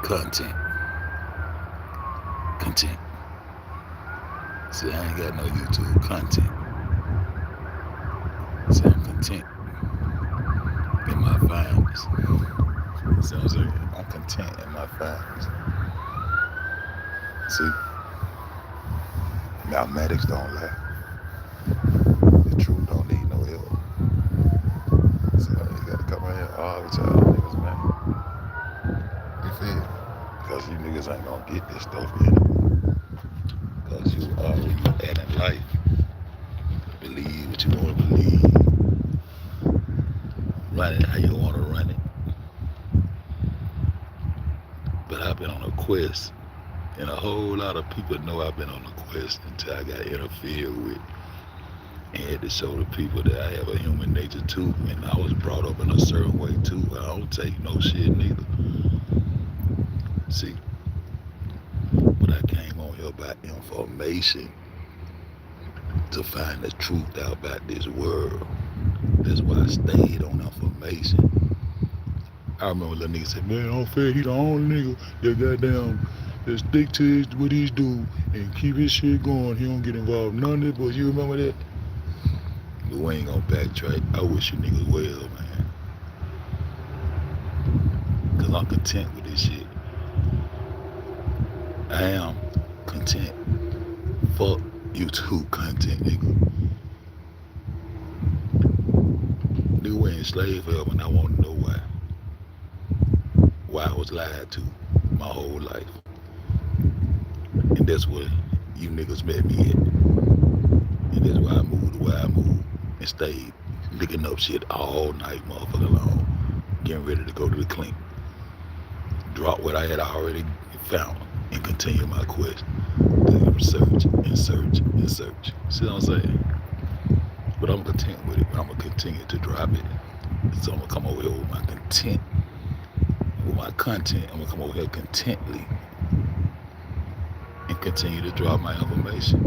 Content. Content. See, I ain't got no YouTube content. See, I'm content in my findings. See what I'm saying? I'm content in my findings. See, mathematics don't lie. The truth don't need no help. So you gotta come in here all the time, niggas, man. You feel? Because you niggas ain't gonna get this stuff yet. Because you are where you at in life. Believe what you want to believe. Run it how you want to run it. But I've been on a quest, and a whole lot of people know I've been on a quest until I got interfered with. And had to show the people that I have a human nature too, and I was brought up in a certain way too. I don't take no shit neither. See, but I came on here about information to find the truth out about this world. That's why I stayed on information. I remember little nigga said, man, unfair, he the only nigga that goddamn that stick to what he's do and keep his shit going. He don't get involved in none of it, but you remember that? But we ain't gonna backtrack. I wish you niggas well, man. Cause I'm content with this shit. I am content. Fuck YouTube content, nigga. Nigga, we enslaved forever, and I want to know why. Why I was lied to my whole life. And that's where you niggas met me at. And that's why I moved the way I moved and stayed licking up shit all night, motherfucker long, getting ready to go to the clinic. Drop what I had already found and continue my quest. Search and search and search. See what I'm saying? But I'm content with it. But I'm gonna continue to drop it. So I'm gonna come over here with my content. With my content, I'm gonna come over here contently and continue to drop my information.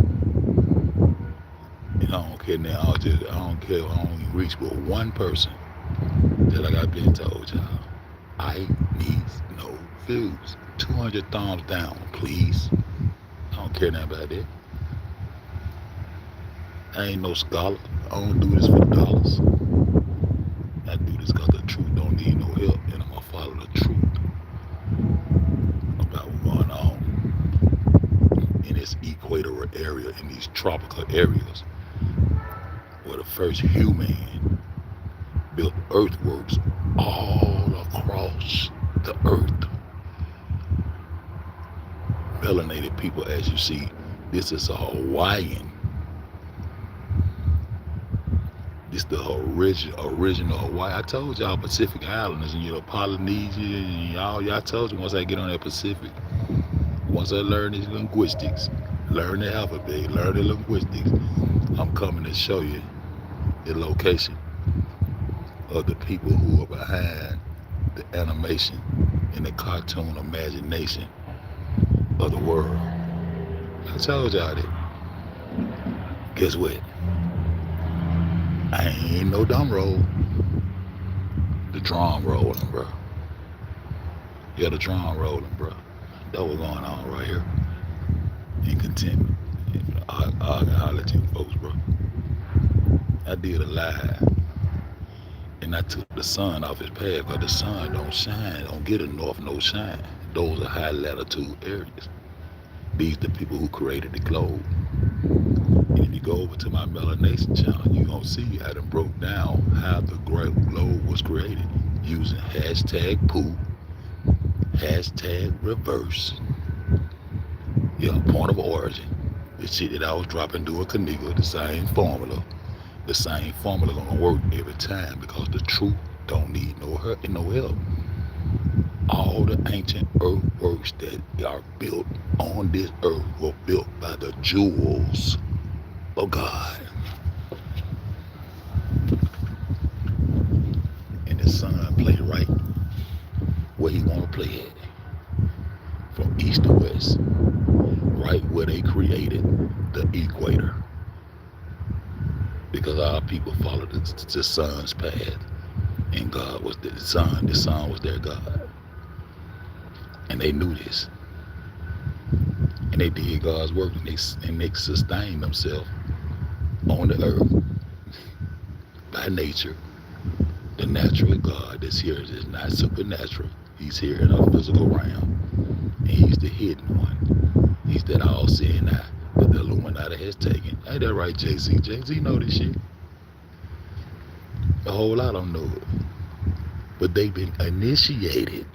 And I don't care now. I don't care if I only reach but one person. Just like I've been told y'all. I need no views. 200 thumbs down, please. I don't care nothing about that. I ain't no scholar. I don't do this for dollars. I do this because the truth don't need no help, and I'm gonna follow the truth about what's going on in this equatorial area, in these tropical areas, where the first human built earthworks all across the earth. Melanated people, as you see, this is a Hawaiian. This the original Hawaii. I told y'all Pacific Islanders and Polynesia and y'all told you once I get on that Pacific, once I learn these linguistics, learn the alphabet, learn the linguistics, I'm coming to show you the location of the people who are behind the animation and the cartoon imagination of the world. I told y'all that. Guess what? I ain't no dumb roll. The drum rolling, bro. Yeah, the drum rolling, bro. That was going on right here. In contentment. I'll let you folks, bro. I did a live. And I took the sun off his path, because the sun don't shine, don't get enough no shine. Those are high latitude areas. These the people who created the globe. And if you go over to my Melanation channel, you're going to see I done broke down how the globe was created using hashtag poo, hashtag reverse. Yeah, point of origin. The shit that I was dropping through a Kaniga, the same formula. The same formula gonna work every time, because the truth don't need no help. All the ancient earthworks that are built on this earth were built by the jewels of God. And the sun play right where he wanna play at. From east to west. Right where they created the equator. Because our people followed the sun's path. And God was the sun was their God. And they knew this. And they did God's work, and they sustained themselves on the earth by nature. The natural God that's here is not supernatural. He's here in a physical realm. And he's the hidden one. He's that all-seeing eye that the Illuminati has taken. Ain't that right, Jay-Z? Jay-Z know this shit. A whole lot of them know it. But they've been initiated.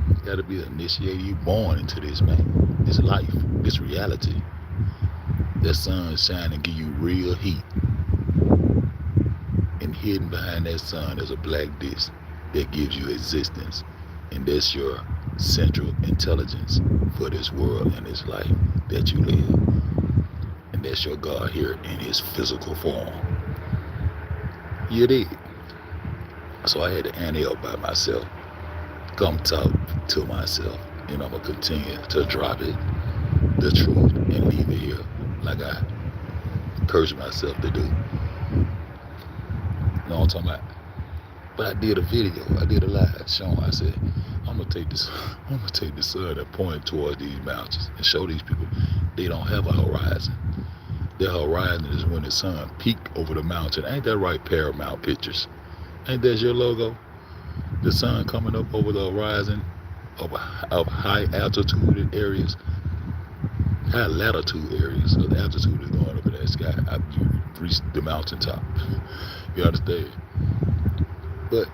You gotta be initiated. You born into this, man. This life, this reality. That sun shine and give you real heat. And hidden behind that sun is a black disc that gives you existence. And that's your central intelligence for this world and this life that you live. And that's your God here in his physical form. You did. So I had to ante up by myself. Come talk to myself. And I'm going to continue to drop it, the truth, and leave it here like I encourage myself to do. You know what I'm talking about? But I did a video, I did a live showing. I said, I'm gonna take the sun and point it towards these mountains and show these people they don't have a horizon. Their horizon is when the sun peak over the mountain. Ain't that right, Paramount Pictures? Ain't that your logo? The sun coming up over the horizon of high altitude areas, high latitude areas. So the altitude is going up in that sky. You reach the mountaintop. You understand? But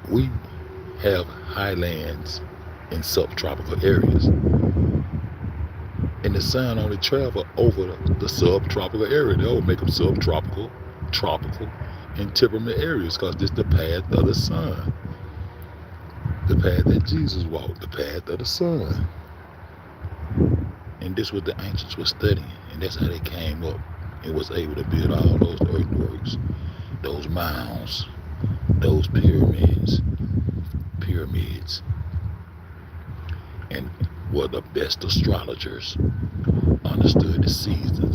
we have highlands in subtropical areas. And the sun only travel over the subtropical area. They'll make them subtropical, tropical, and temperament areas because this is the path of the sun. The path that Jesus walked, the path of the sun. And this was the ancients were studying. And that's how they came up and was able to build all those earthworks, those mounds, those pyramids. And were the best astrologers, understood the seasons,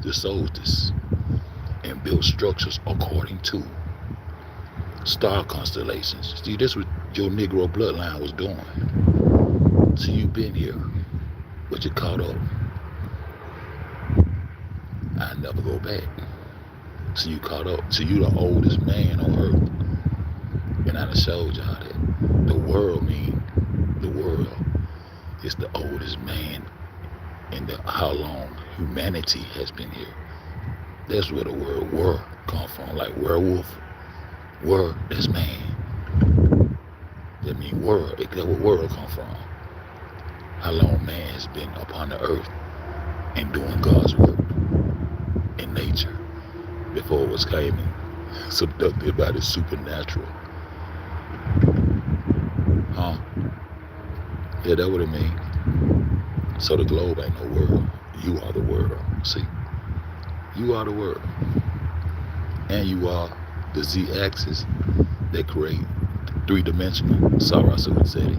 the solstice, and built structures according to star constellations. See, this was your Negro bloodline was doing. So you've been here, but you caught up. I never go back. So you caught up. So you the oldest man on earth. And I done showed y'all that the world is the oldest man in how long humanity has been here. That's where the word "were" come from, like werewolf. Were, that's man. That means world. That's where world come from. How long man has been upon the earth and doing God's work in nature before it was came and subducted by the supernatural. Huh? Yeah, that's what it means. So the globe ain't no world. You are the world. See? You are the world. And you are the z-axis that create three-dimensional. Sarasa would say it.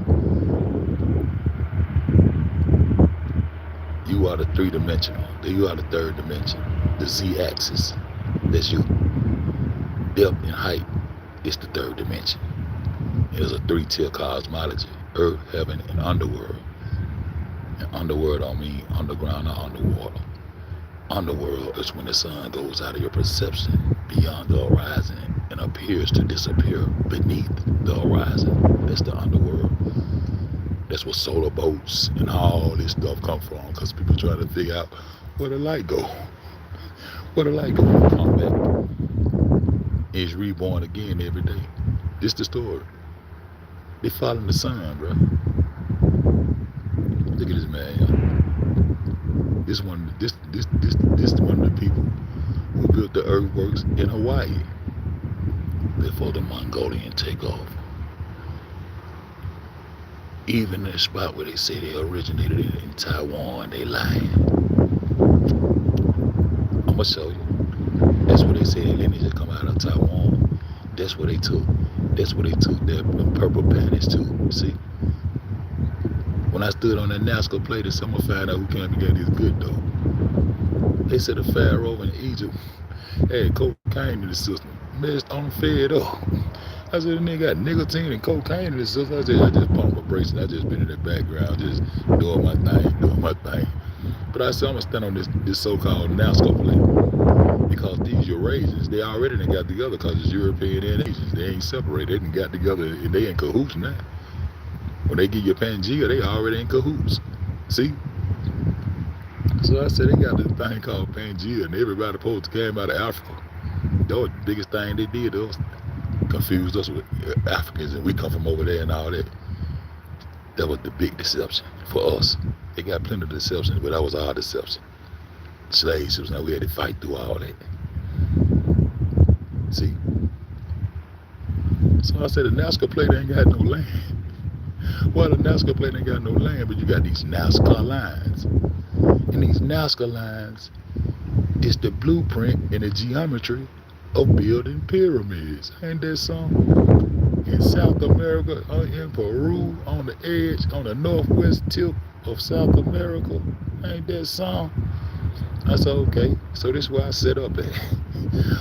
You are the three-dimensional. You are the third dimension. The z-axis. That's you. Depth and height is the third dimension. It's a three-tier cosmology. Earth, heaven, and underworld. And underworld don't mean underground or underwater. Underworld is when the sun goes out of your perception beyond the horizon and appears to disappear beneath the horizon. That's the underworld. That's where solar boats and all this stuff come from, because people try to figure out where the light go. Where the light go and come back. It's reborn again every day. This the story. They following the sun, bro. Look at this man, y'all. This one of the people who built the earthworks in Hawaii before the Mongolian takeoff. Even in the spot where they say they originated in Taiwan, they lying. I'ma show you. That's where they say their lineage come out of Taiwan. That's where they took. That's where they took their purple panties to. See? When I stood on that NASCAR plate, I'm gonna find out who came together is good though. They said the Pharaoh in Egypt had cocaine in the system. Messed on fed up. I said, the nigga got nicotine and cocaine in his system. I said, I just pumped my brakes and I just been in the background just doing my thing. But I said, I'm going to stand on this so-called NASCAR plate because these Eurasians, they already done got together because it's European and Asians. They ain't separated. They done got together and they in cahoots now. When they give you Pangea, they already in cahoots. See? So I said, they got this thing called Pangea and everybody supposed to came out of Africa. That was the biggest thing they did. They confused us with Africans and we come from over there and all that. That was the big deception for us. They got plenty of deception, but that was our deception. Slave ships, now we had to fight through all that. See? So I said the NASCAR plate ain't got no land. Well, the NASCAR plate ain't got no land, but you got these NASCAR lines. And these NASCAR lines is the blueprint and the geometry of building pyramids. Ain't that something? In South America, in Peru, on the edge, on the northwest tip of South America, ain't that something? I said, okay, so this is where I set up at.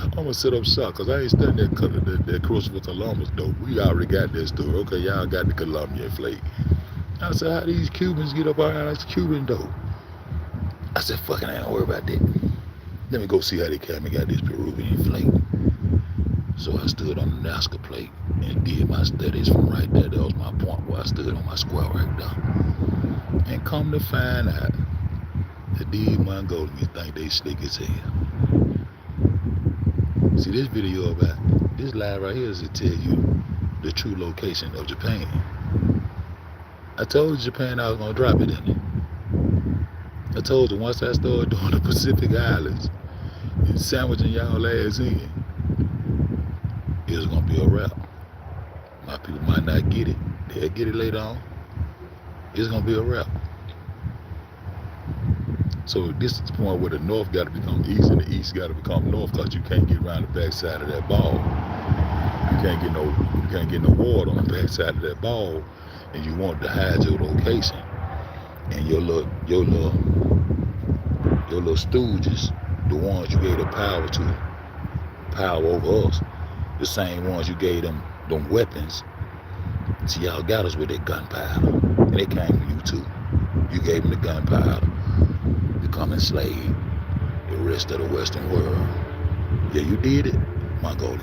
I'm gonna set up shop, cause I ain't studying that Christopher Columbus though. We already got that story. Okay, y'all got the Colombian flag. I said, how these Cubans get up around this Cuban though? I said, fucking, I ain't worry about that. Let me go see how they came and got this Peruvian flag. So I stood on the NASCAR plate and did my studies from right there. That was my point where I stood on my square right there. And come to find out that these Mongolians think they slick as hell. See, this video about this live right here is to tell you the true location of Japan. I told Japan I was gonna drop it in it. I told you once I started doing the Pacific Islands and sandwiching y'all ass in, it was gonna be a wrap. My people might not get it. They'll get it later on. It's gonna be a wrap. So this is the point where the north got to become east and the east got to become north, because you can't get around the backside of that ball. You can't get no water on the backside of that ball, and you want to hide your location. And your little stooges, the ones you gave the power over us, the same ones you gave them weapons. See, y'all got us with that gunpowder, and they came from you too. You gave them the gunpowder. Become enslaved the rest of the Western world. Yeah, you did it, Mongolia,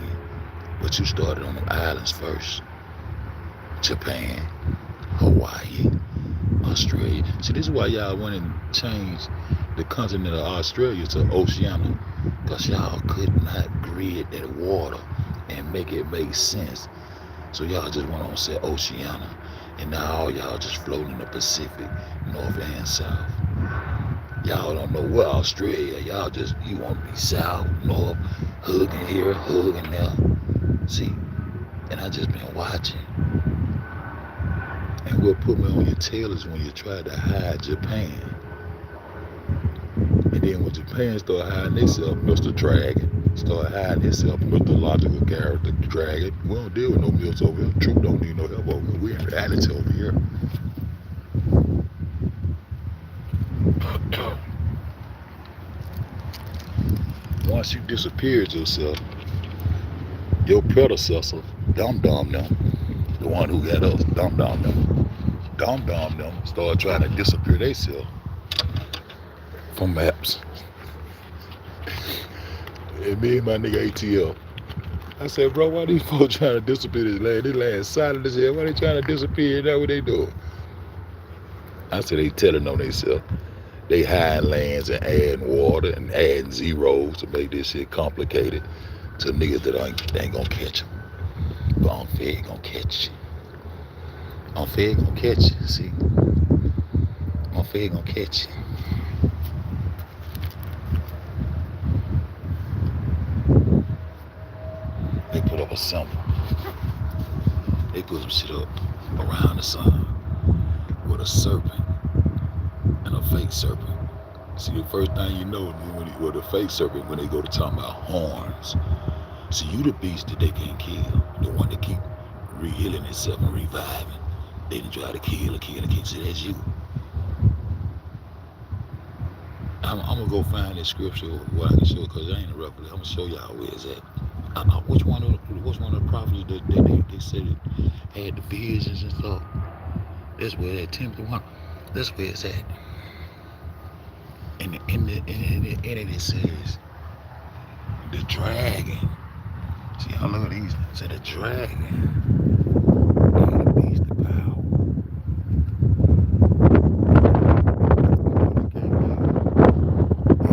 but you started on the islands first. Japan, Hawaii, Australia. See, this is why y'all went and changed the continent of Australia to Oceania, because y'all could not grid that water and make it make sense. So y'all just went on and said Oceania, and now all y'all just floating in the Pacific, north and south. Y'all don't know what Australia, you want to be south, north, hugging here, hugging there. See, and I just been watching. And what put me on your tail is when you try to hide Japan. And then when Japan started hiding themselves, Mr. Dragon, started hiding himself, mythological character, Dragon. We don't deal with no myths over here. Truth don't need no help over here. We in reality over here. Once you disappeared yourself, your predecessor, Dum Dum them, the one who got us, Dum Dum them, started trying to disappear themselves from maps. And me and my nigga ATL, I said, bro, why these folks trying to disappear this land? This land silent as hell. Why they trying to disappear? That's what they doing. I said, they telling on themselves. They hiding lands and adding water and adding zeros to make this shit complicated to niggas that ain't gonna catch them. But on Fed gonna catch you. On Fed gonna catch you, see? On Fed gonna catch you. They put up a symbol. They put some shit up around the sun with a serpent and a fake serpent. See, the first thing you know with a fake serpent, when they go to talking about horns. See, you the beast that they can't kill, the one that keep re-healing itself and reviving. They didn't try to kill. See, that's you. I'm gonna go find this scripture where I can show, because I ain't a reference. I'm gonna show y'all where it's at. Which one of the prophets that they said it had the visions and stuff. That's where that Timothy one. That's where it's at. And in it says the dragon. See, I look at these. Say the dragon. And the beast of power.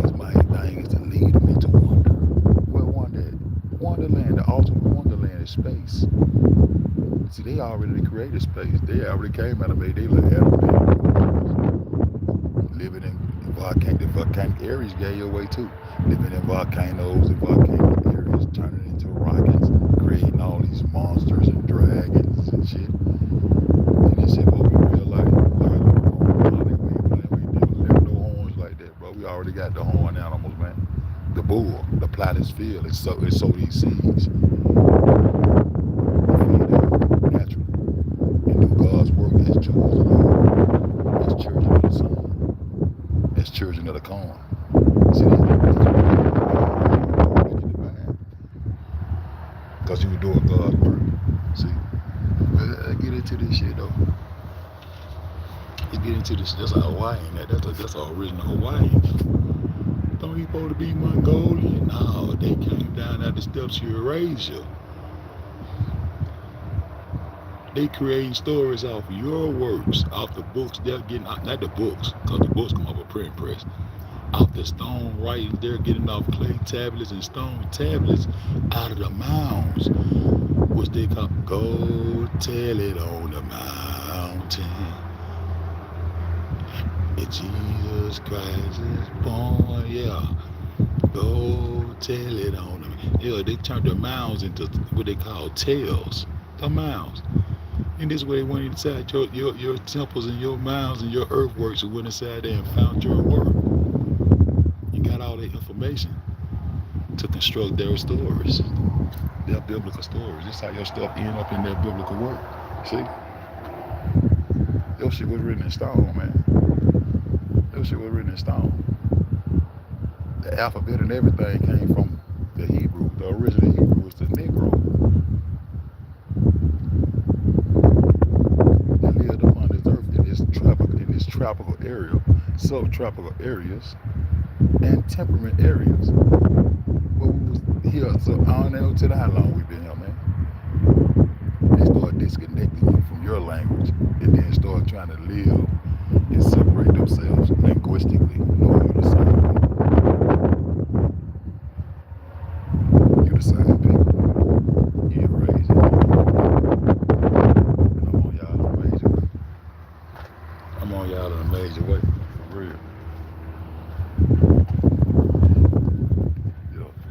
His mighty thing is to lead them into wonder. Well, Wonderland, the ultimate wonderland is space. See, they already created space. They already came out of it. They look at living in volcanic areas gave you away too. Living in volcanoes and volcanic areas, turning into rockets, creating all these monsters and dragons and shit. And this shit supposed to be real life. We ain't no horns like that, bro. We already got the horn animals, man. The bull, the platypus field, it sow these seeds. Natural. And do God's work as jewels of gold, as children of the sun, as children of the corn. See, because you were doing God's work. See, let's get into this shit though. Let's get into this. That's a Hawaiian. That's an original Hawaiian. Don't he supposed to be Mongolian? No, they came down at the steps of Eurasia. They creating stories off your works, off the books they're getting, not the books, because the books come off a print press. Off the stone writings, they're getting off clay tablets and stone tablets out of the mounds, which they call, go tell it on the mountain. That Jesus Christ is born, yeah. Go tell it on them. Yeah, they turned their mounds into what they call tales. The mounds. And this way, went inside your temples and your mounds and your earthworks, and went inside there and found your work. You got all that information to construct their stories, their biblical stories. This is how your stuff end up in their biblical work. See? Your shit was written in stone, man. Your shit was written in stone. The alphabet and everything came from the Hebrew. The original Hebrew was the Negro. They lived upon this earth in this tropical area, subtropical areas, and temperate areas. But we was here, so I don't know till how long we've been here, man. They start disconnecting you from your language, and then start trying to live and separate themselves linguistically, knowing you the same people. You the same people. You raised it. And I'm on y'all in a major way. I'm on y'all in a major way, for real.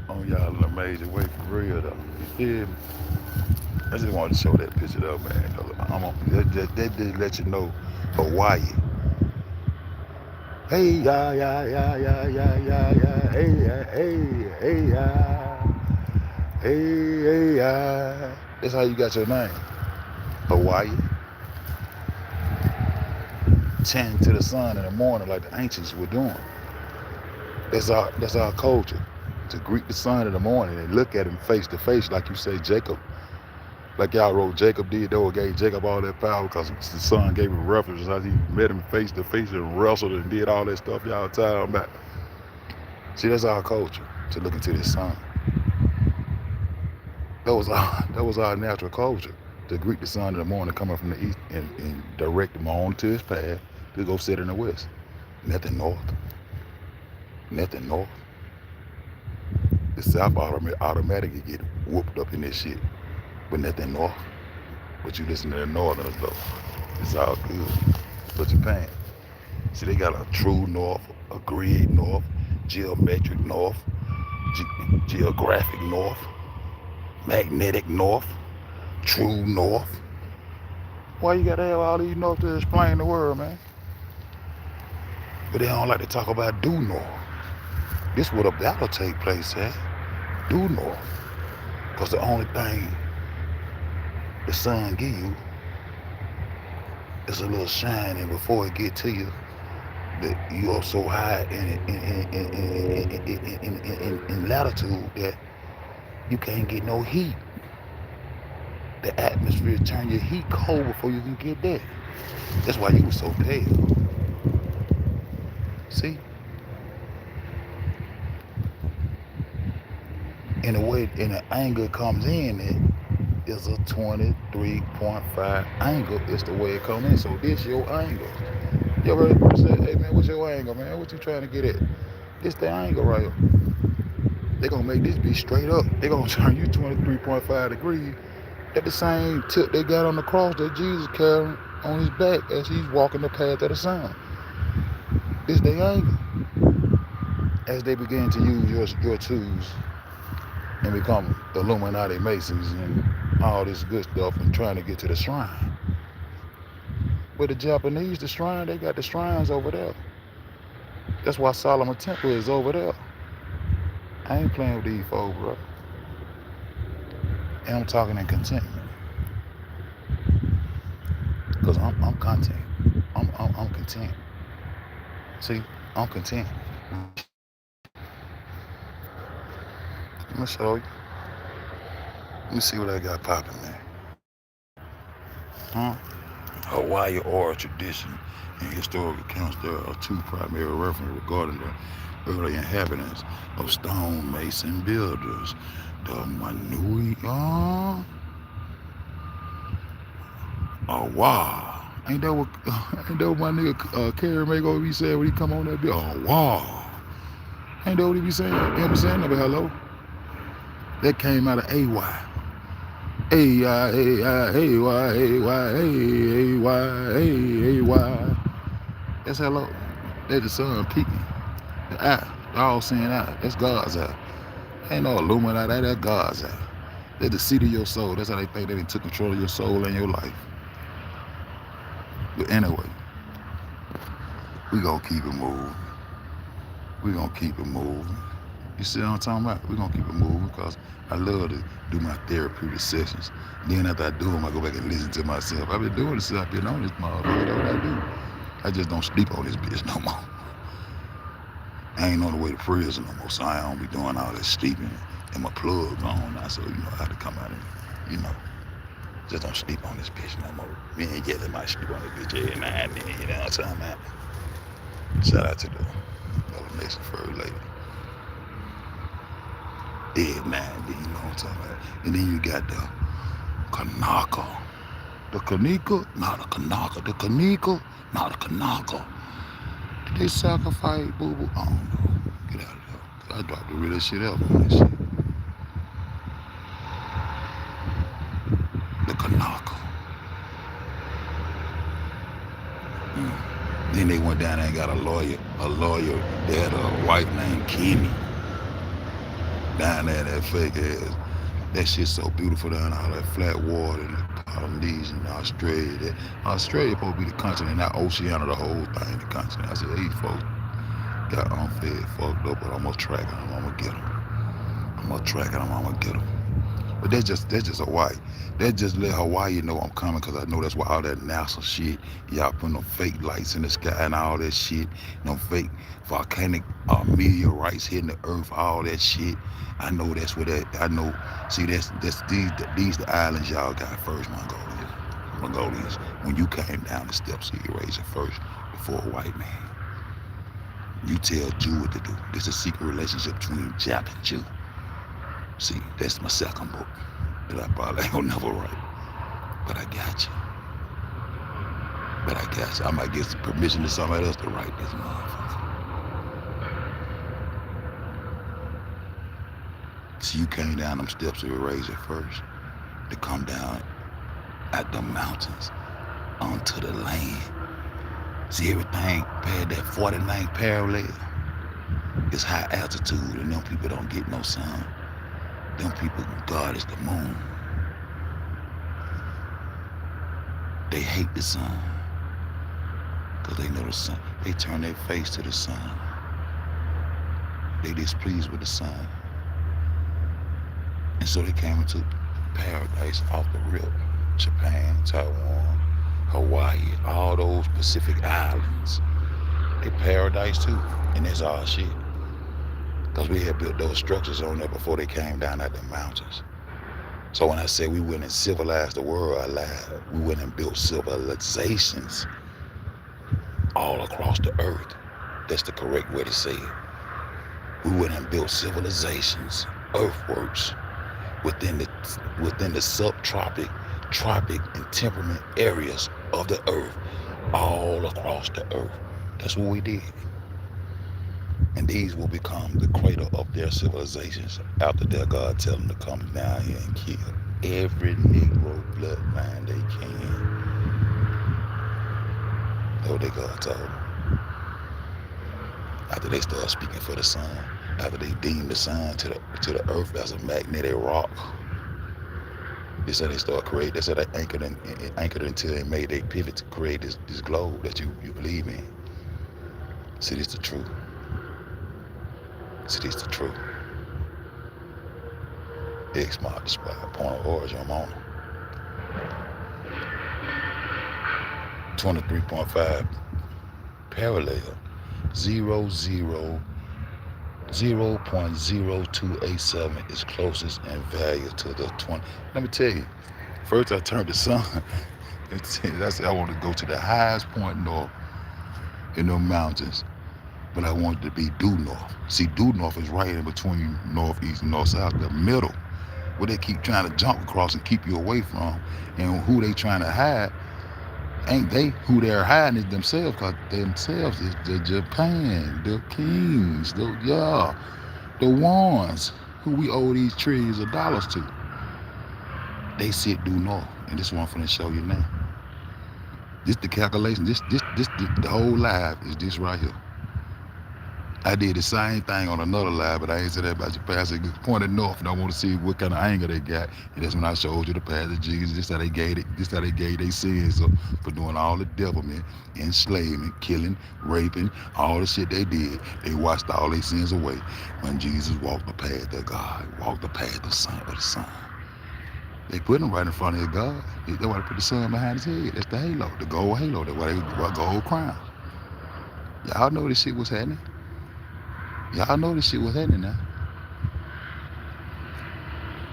On y'all in a major way, for real though. You feel me? I just wanted to show that picture though, man. That just let you know Hawaii. Hey ya ya ya ya ya ya ya. Hey ya hey ya. Hey ya. That's how you got your name. Hawaii. Tend to the sun in the morning like the ancients were doing. That's our culture. To greet the sun in the morning and look at him face to face, like you say Jacob. Like y'all wrote Jacob did, though, gave Jacob all that power because the son gave him reference as he met him face to face and wrestled and did all that stuff y'all talking about. See, that's our culture, to look into the sun. That was our natural culture, to greet the sun in the morning coming from the east and direct him on to his path to go sit in the west. Nothing north. Nothing north. The South automatically get whooped up in this shit. But nothing north. But you listen to the northerners though. It's all good. But Japan, see, they got a true north, a grid north, geometric north, geographic north, magnetic north, true north. Why you gotta have all these north to explain the world, man? But they don't like to talk about due north. This where the battle take place at. Due north. Because the only thing the sun give you is a little shining before it get to you. That you are so high in latitude that you can't get no heat. The atmosphere turn your heat cold before you can get there. That's why you was so pale. See? And the way and the angle comes in, it is a 23.5 angle. It's the way it comes in. So this your angle. You ever heard a person say, hey man, what's your angle, man? What you trying to get at? This the angle right here. They gonna make this be straight up. They gonna turn you 23.5 degrees at the same tip they got on the cross that Jesus carried on his back as he's walking the path of the sun. This their angle. As they begin to use your tools and become Illuminati Masons and all this good stuff and trying to get to the shrine. But the Japanese, the shrine, they got the shrines over there. That's why Solomon Temple is over there. I ain't playing with these folks, bro. And I'm talking in contentment. Because I'm content. I'm content. See, I'm content. Let me show you. Let me see what I got popping there. Hawaii oral tradition and historical accounts. There are two primary references regarding the early inhabitants of stonemason builders. The Manui, oh wow. Ain't that what my nigga Kerry Mago be saying when he come on that bill? Oh wow. Ain't that what he be saying? You be saying? Never hello. That came out of AY. A-Y. That's hello. That's the sun peaking. The eye. The all seeing eye. That's God's eye. Ain't no Illuminati. That's God's eye. That's the seat of your soul. That's how they think they took control of your soul and your life. But anyway, we gonna keep it moving. We gonna keep it moving. You see what I'm talking about? We gonna keep it moving because I love to do my therapeutic sessions. Then after I do them, I go back and listen to myself. I've been doing this since I've been on this motherfucker. That's what I do. I just don't sleep on this bitch no more. I ain't on the way to prison no more, so I don't be doing all that sleeping. And my plug's on now, so you know I have to come out and, just don't sleep on this bitch no more. Me and Yelly might sleep on this bitch every now and then, you know what I'm talking about? Shout out to the Nation First Lady. Every now and then, you know what I'm talking about? And then you got the Kanaka. The Kanika? Not the Kanaka. The Kanika? Not the Kanaka. Did they sacrifice boo-boo? I don't know. Get out of there. I dropped the realest shit up on this shit. The Kanaka. Then they went down there and got a lawyer. They had a wife named Kenny. Down there, that fake ass. That shit's so beautiful down there, all that flat water and the Polynesian and Australia. Australia supposed to be the continent, not Oceania, the whole thing, the continent. I said, these folks got unfed, fucked up, but I'm gonna track them, I'm gonna get them. I'm gonna track them, I'm gonna get them. But that's just Hawaii. That just let Hawaii know I'm coming, because I know that's why all that NASA shit, y'all putting them fake lights in the sky and all that shit, them fake volcanic meteorites hitting the earth, all that shit. I know that's what that, I know. See, these the islands y'all got first, Mongolians. When you came down the steps of Eurasia first, before a white man, you tell Jew what to do. This is a secret relationship between Jap and Jew. See, that's my second book that I probably ain't gonna never write. But I got you. I might get some permission to somebody else to write this motherfucker. So you came down them steps of Eurasia first to come down at the mountains onto the land. See, everything past that 49th parallel is high altitude, and them people don't get no sun. Them people, God is the moon. They hate the sun because they know the sun. They turn their face to the sun. They displeased with the sun. And so they came into paradise off the rip. Japan, Taiwan, Hawaii, all those Pacific islands. They paradise too, and that's all shit. Because we had built those structures on there before they came down out the mountains. So when I say we went and civilized the world, I lied. We went and built civilizations all across the earth. That's the correct way to say it. We went and built civilizations, earthworks, within the subtropic, tropic, and temperament areas of the earth, all across the earth. That's what we did. And these will become the cradle of their civilizations. After that, God tell them to come down here and kill every Negro bloodline they can. That's what they God told them. After they start speaking for the sun, after they deem the sun to the earth as a magnetic rock, this how they start creating. That's how they anchored until they made a pivot to create this globe that you believe in. See, this the truth. See, this the truth. X mark the spot, point of origin, I'm on it. 23.5 parallel, 0.0287 is closest in value to the 20. Let me tell you, first I turned the sun. I said I want to go to the highest point north in the mountains, but I wanted to be due north. See, due north is right in between northeast and north south, the middle, where they keep trying to jump across and keep you away from, and who they trying to hide. Ain't they who they're hiding is themselves, because themselves is the Japan, the kings, the ones who we owe these trillions of dollars to. They sit due north, and this one I'm finna show you now. This the calculation. This the whole live is this right here. I did the same thing on another live, but I ain't said that about Japan. I said pointed north, and I want to see what kind of anger they got. And that's when I showed you the path of Jesus. This how they gave it. This how they gave their sins up for doing all the devilment, enslavement, killing, raping, all the shit they did. They washed all their sins away when Jesus walked the path of God, walked the path of the Son. They put him right in front of God. That's why they put the sun behind his head. That's the halo, the gold halo. That's why they gold crown. Y'all know this shit was happening. Y'all know this shit was happening now.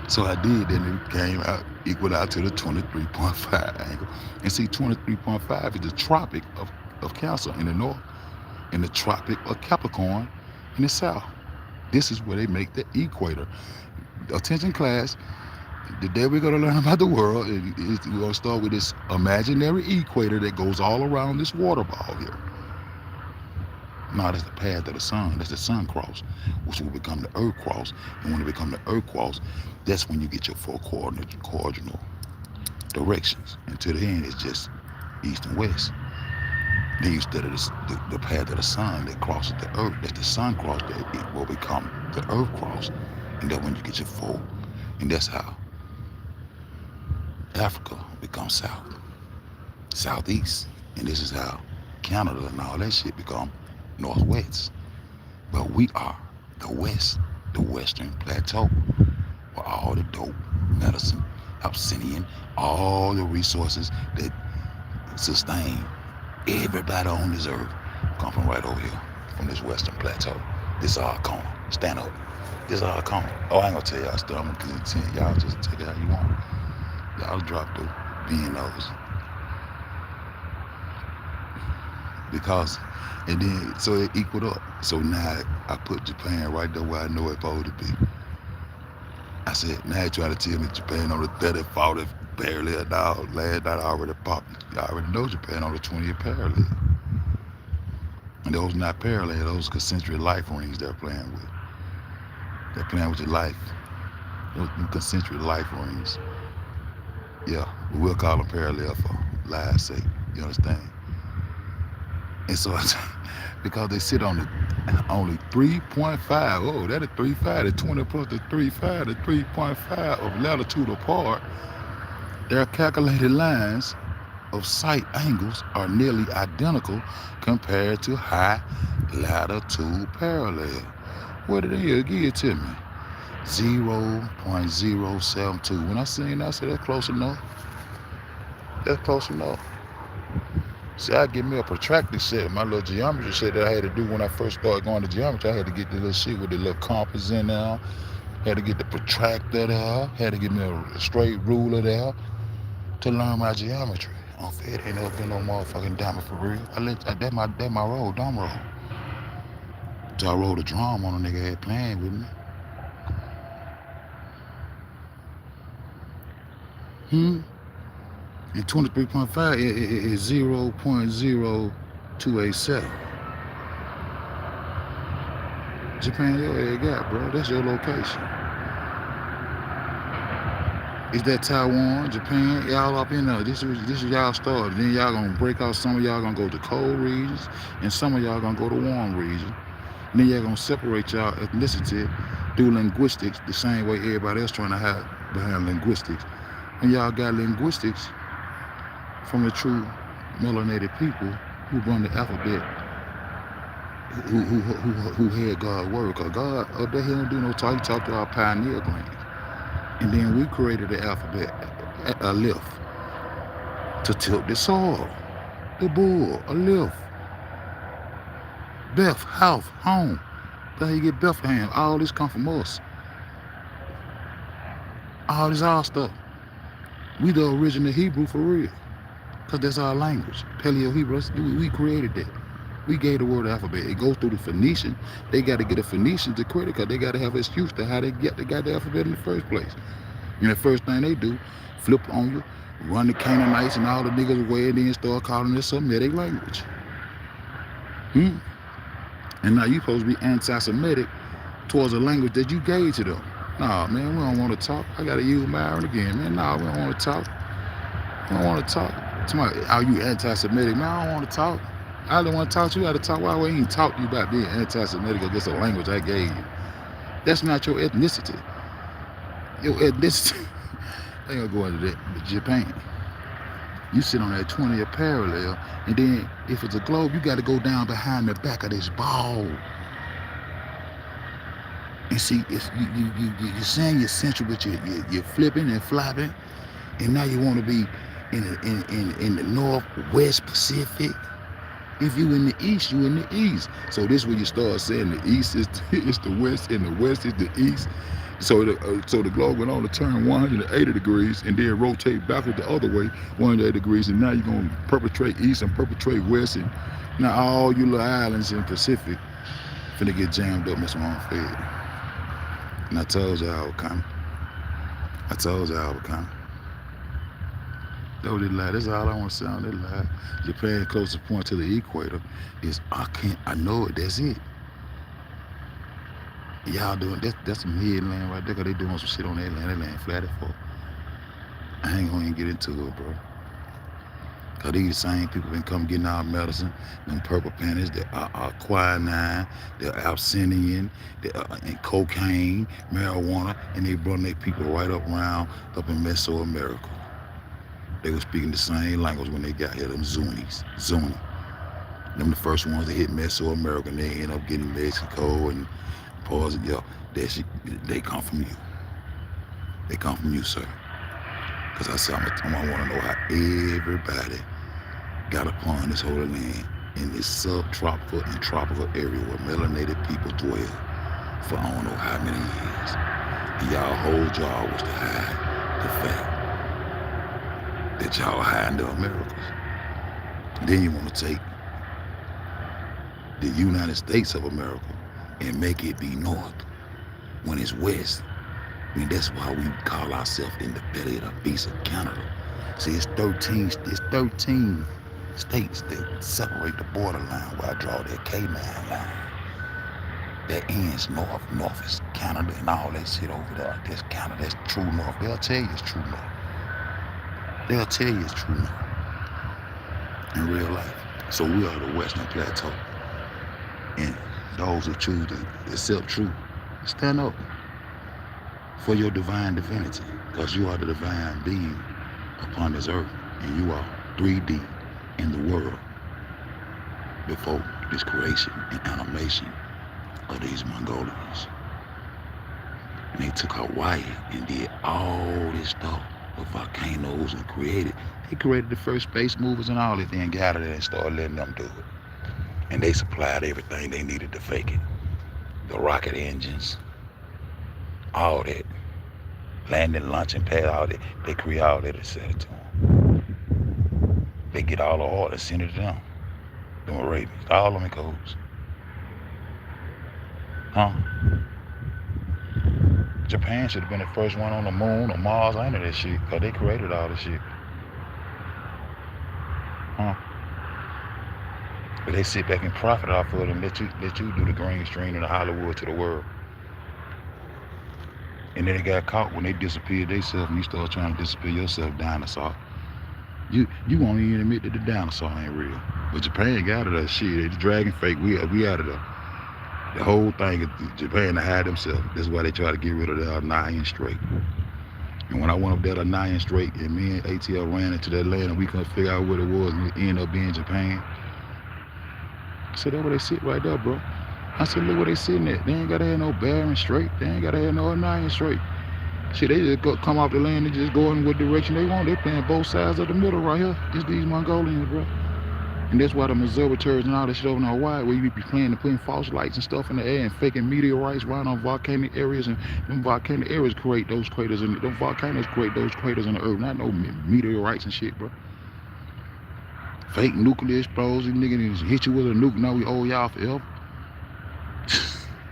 So I did, and it came out, equaled out to the 23.5 angle. And see, 23.5 is the tropic of Cancer in the north, and the tropic of Capricorn in the south. This is where they make the equator. Attention class, the day we're going to learn about the world, we're going to start with this imaginary equator that goes all around this water ball here. No, that's the path of the sun. That's the sun cross, which will become the earth cross. And when it becomes the earth cross, that's when you get your four cardinal directions. And to the end, it's just east and west. Then you study the path of the sun that crosses the earth. That's the sun cross that it will become the earth cross. And that's when you get your four. And that's how Africa becomes south, southeast. And this is how Canada and all that shit become northwest. But we are the west, the western plateau, where all the dope, medicine, obsidian, all the resources that sustain everybody on this earth come from right over here, from this western plateau. This is our corner. Stand up. This is our corner. Oh, I ain't gonna tell y'all stuff. I'm gonna continue. Y'all just take it how you want. Y'all drop the BNOs. Because, and then, so it equaled up. So now I put Japan right there where I know it's supposed to be. I said, now you trying to tell me Japan on the 30th, 40th parallel. Now, last night I already popped. I already know Japan on the 20th parallel. And those not parallel, those concentric life rings they're playing with. They're playing with your life. Those concentric life rings. Yeah, but we'll call them parallel for live's sake. You understand? And so, because they sit on the only 3.5, oh, that is 3.5, the 20 plus the 3.5, the 3.5 of latitude apart, their calculated lines of sight angles are nearly identical compared to high latitude parallel. What did they give it to me? 0.072. When I seen that, I said, that's close enough. That's close enough. See, I give me a protractor set, my little geometry set that I had to do when I first started going to geometry. I had to get the little shit with the little compass in there Had to get the protractor there. Had to get me a straight ruler there to learn my geometry. On FED ain't never been no motherfucking diamond for real. That my roll, dumb roll. So I rolled a drum on a nigga had playing with me. And 23.5 is 0.0287. Japan, your head got, bro. That's your location. Is that Taiwan, Japan? Y'all up in there. This is y'all start. Then y'all gonna break out. Some of y'all gonna go to cold regions, and some of y'all gonna go to warm regions. And then y'all gonna separate y'all ethnicity through linguistics the same way everybody else trying to hide behind linguistics. And y'all got linguistics from the true melanated people who run the alphabet, who had God word. Cause God up there, he don't do no talk. He talk to our pioneer glands. And then we created the alphabet, a lift, to tilt the soil, the bull, a lift. Beth, house, home. That's how you get Bethlehem. All this come from us. All this our stuff. We the original Hebrew for real. Because that's our language. Paleo-Hebrew, we created that. We gave the word alphabet. It goes through the Phoenician. They got to get a Phoenician to credit because they got to have an excuse to how they got the alphabet in the first place. And the first thing they do, flip on you, run the Canaanites and all the niggas away, and then start calling it Semitic language. And now you supposed to be anti-Semitic towards a language that you gave to them. Nah, man, we don't want to talk. I got to use Myron again, man. Nah, we don't want to talk. We don't want to talk. Somebody, are you anti-Semitic? Man, I don't want to talk. I don't want to talk to you. I got to talk. Why would I even talk to you about being anti-Semitic against a language I gave you? That's not your ethnicity. Your ethnicity. They gonna go into that. Japan. You sit on that 20th parallel, and then if it's a globe, you got to go down behind the back of this ball. And see, you're saying you're central, but you're flipping and flopping, and now you want to be in the Northwest Pacific. If you in the East, you in the East. So this is where you start saying the East is the West, and the West is the East. So the globe went on to turn 180 degrees and then rotate backward the other way 180 degrees, and now you're going to perpetrate East and perpetrate West, and now all you little islands in the Pacific finna get jammed up messing on FED. And I told y'all I was coming. That's what they lie. That's all I want to say on that lie. Japan closest point to the equator is I know it, that's it. Y'all doing that's some headland right there, because they doing some shit on that land flat as fuck. I ain't gonna even get into it, bro. Cause these same people been come getting our medicine, them purple panties, the quinine, the absinthium, and cocaine, marijuana, and they brought their people right up around up in Mesoamerica. They were speaking the same language when they got here, them Zunis, Zuni. Them the first ones that hit Mesoamerica, and they end up getting Mexico and parts of y'all. They come from you. They come from you, sir. Because I said, I want to know how everybody got upon this holy land in this subtropical and tropical area where melanated people dwell for I don't know how many years. And y'all whole job was to hide the fact that y'all hiding the Americas. Then you want to take the United States of America and make it be north when it's west. I mean, that's why we call ourselves in the belly of the beast of Canada. See, it's 13 states that separate the borderline where I draw that K9 line. That ends north is Canada and all that shit over there. That's Canada, that's true north. They'll tell you it's true north. They'll tell you it's true north in real life. So we are the Western Plateau. And those who choose to accept truth, stand up for your divine divinity, because you are the divine being upon this earth, and you are 3D in the world before this creation and animation of these Mongolians. And they took Hawaii and did all this stuff with volcanoes and they created the first space movers and all that, then got it and started letting them do it. And they supplied everything they needed to fake it. The rocket engines, All that. Landing, launching pad, all that. They create all that and sell it to them. They get all the oil and send it to them. Them Arabians. All them in cahoots. Huh? Japan should have been the first one on the moon or Mars or any of that shit, because they created all this shit. Huh? But they sit back and profit off of it and let you do the green screen and the Hollywood to the world. And then they got caught when they disappeared themselves, and you start trying to disappear yourself, dinosaur. You won't even admit that the dinosaur ain't real. But Japan got out of that shit. The dragon fake, we out of there. The whole thing is Japan to hide themselves. That's why they try to get rid of the Nine Strait. And when I went up there to Nine Strait, and me and ATL ran into that land and we couldn't figure out what it was, and it ended up being Japan. I said, that's where they sit right there, bro. I said, look where they sitting at. They ain't gotta have no Bering Strait. They ain't gotta have no Nine Strait. Shit, they just come off the land and just go in what direction they want. They playing both sides of the middle right here. It's these Mongolians, bro. And that's why the observatories and all that shit over in Hawaii, where you be playing and putting false lights and stuff in the air and faking meteorites right on volcanic areas, and them volcanic areas create those craters, and them volcanoes create those craters in the earth, not no meteorites and shit, bro. Fake nuclear explosion, nigga, hit you with a nuke, now we owe y'all forever.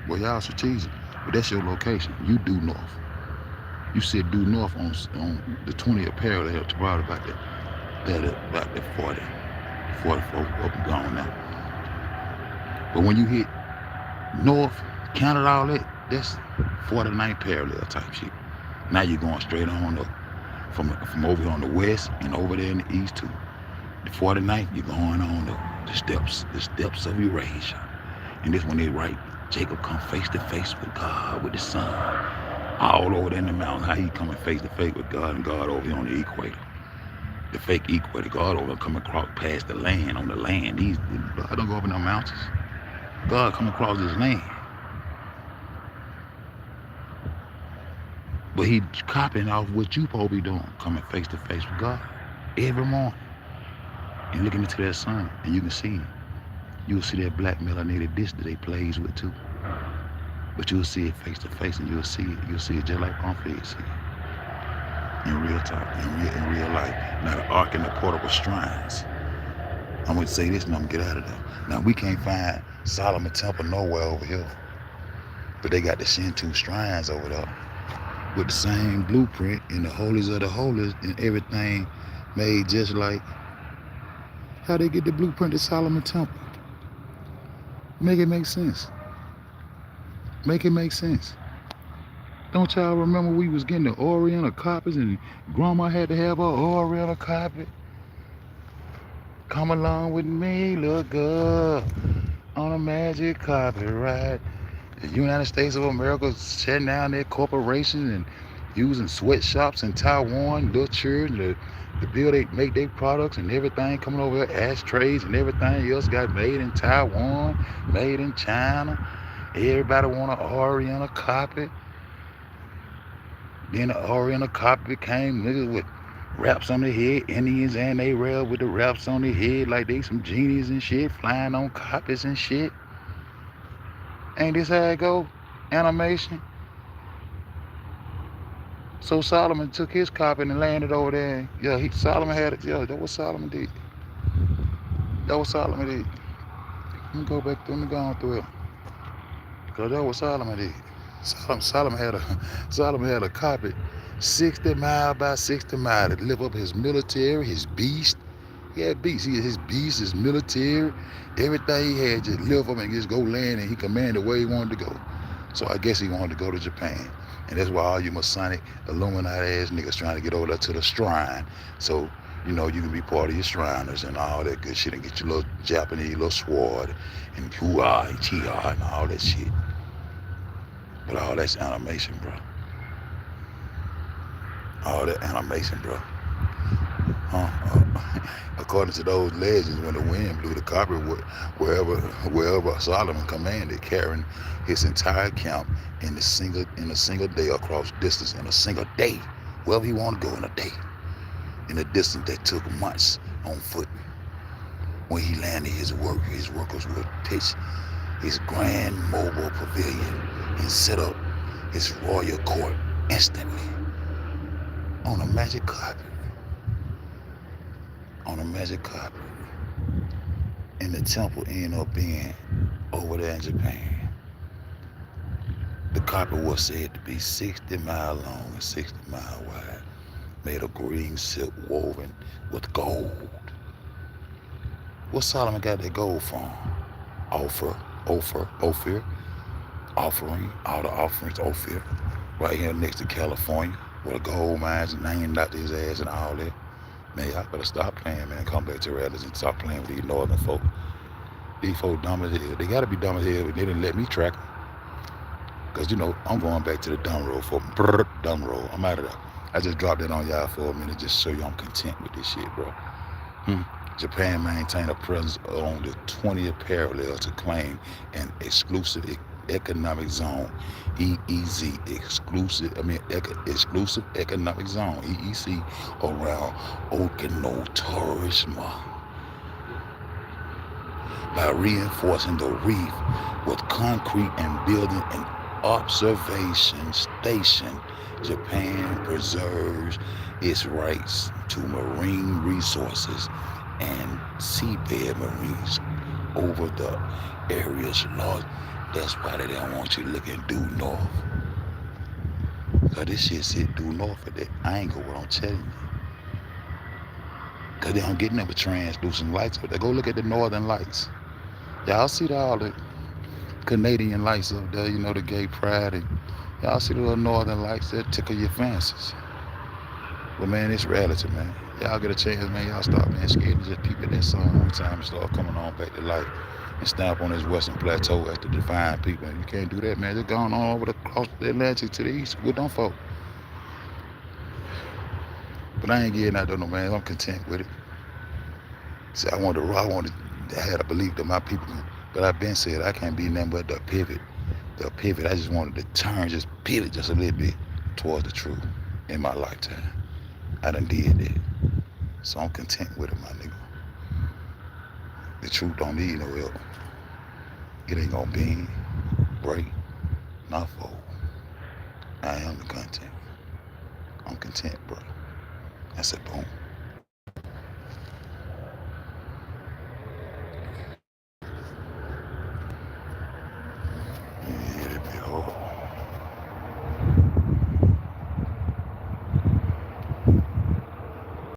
Well, y'all strategic, but that's your location. You due north. You said due north on the 20th parallel to probably about the 40. 44 up and gone now. But when you hit north, counted all that, that's 49th parallel type shit. Now you're going straight on up from over here on the west and over there in the east too. The 49th, you're going on up the steps of Eurasia. And this when they write, Jacob come face to face with God, with the sun. All over there in the mountain, how he coming face to face with God, and God over here on the equator. The fake equator, God over coming across past the land, on the land. God don't go up in the mountains. God come across this land. But he copying off what you supposed to be doing, coming face to face with God every morning. And looking into that sun, and you can see it. You'll see that black melanated disc that they plays with too. But you'll see it face to face, and you'll see it just like Pompeii see it. In real time, in real life. Now the Ark and the portable shrines. I'm gonna say this and I'm gonna get out of there. Now we can't find Solomon Temple nowhere over here. But they got the Shinto shrines over there with the same blueprint and the holies of the holies and everything made just like how they get the blueprint to Solomon Temple. Make it make sense. Make it make sense. Don't y'all remember we was getting the Oriental carpets and grandma had to have her Oriental carpet? Come along with me, little girl, on a magic carpet ride. The United States of America shutting down their corporations and using sweatshops in Taiwan, little children to build, make their products and everything coming over here, ashtrays and everything else got made in Taiwan, made in China. Everybody want an Oriental carpet. Then the Oriental carpet came niggas with wraps on their head, Indians and Arabs with the wraps on their head like they some genies and shit, flying on carpets and shit. Ain't this how it go? Animation. So Solomon took his carpet and landed over there. Yeah, Solomon had it. Yeah, that was Solomon did. That was Solomon did. Let me go back, let me go on through it. Because that was Solomon did. Solomon had a carpet 60 mile by 60 mile to live up his military, his beast. He had beasts. His beast, his military, everything he had, just live up and just go land, and he commanded where he wanted to go. So I guess he wanted to go to Japan. And that's why all you Masonic, Illuminati ass niggas trying to get over there to the shrine. So, you know, you can be part of your Shriners and all that good shit and get your little Japanese little sword and hoo-ah and chi-ah and all that shit. But all that's animation, bro. All that animation, bro. According to those legends, when the wind blew the carpet, wherever Solomon commanded, carrying his entire camp in a single day across distance, in a single day, wherever he wanted to go in a day, in a distance that took months on foot. When he landed, his workers would pitch his grand mobile pavilion and set up It's royal court instantly on a magic carpet. On a magic carpet. And the temple ended up being over there in Japan. The carpet was said to be 60 miles long and 60 miles wide, made of green silk woven with gold. Where Solomon got that gold from? Ophir, offering, all the offerings, Ophir, right here next to California, where the gold mines named out his ass and all that. Man, y'all better stop playing, man. Come back to reality and stop playing with these northern folk. These folk dumb as hell. They gotta be dumb as hell, but they didn't let me track them. Cause you know, I'm going back to the dumb road for dumb road. I'm out of there. I just dropped that on y'all for a minute, just so you I'm content with this shit, bro. Japan maintained a presence on the 20th parallel to claim an exclusive economic zone, EEZ, exclusive economic zone, EEC, around Okinawa by reinforcing the reef with concrete and building an observation station. Japan preserves its rights to marine resources and seabed marines over the area's laws. That's why they don't want you looking due north. Cause this shit sit due north of that angle, what I'm telling you. Cause they don't get never translucent lights, but they go look at the northern lights. Y'all see all the Canadian lights up there, you know, the gay pride, and y'all see the little northern lights that tickle your fancies. But man, it's reality, man. Y'all get a chance, man. Y'all stop being scared and just peep at that sun one time and start coming on back to life and stamp on this Western Plateau as the divine people. And you can't do that, man. Just going on over across the Atlantic to the east with them folk. But I ain't getting out there, no man. I'm content with it. See, I wanted to have a belief that my people can, but I've been said I can't be nothing but the pivot. The pivot. I just wanted to turn, just pivot just a little bit towards the truth in my lifetime. I done did that. So I'm content with it, my nigga. The truth don't need no help. It ain't gonna bend, break, not fold. I am the content. I'm content, bro. That's it, boom.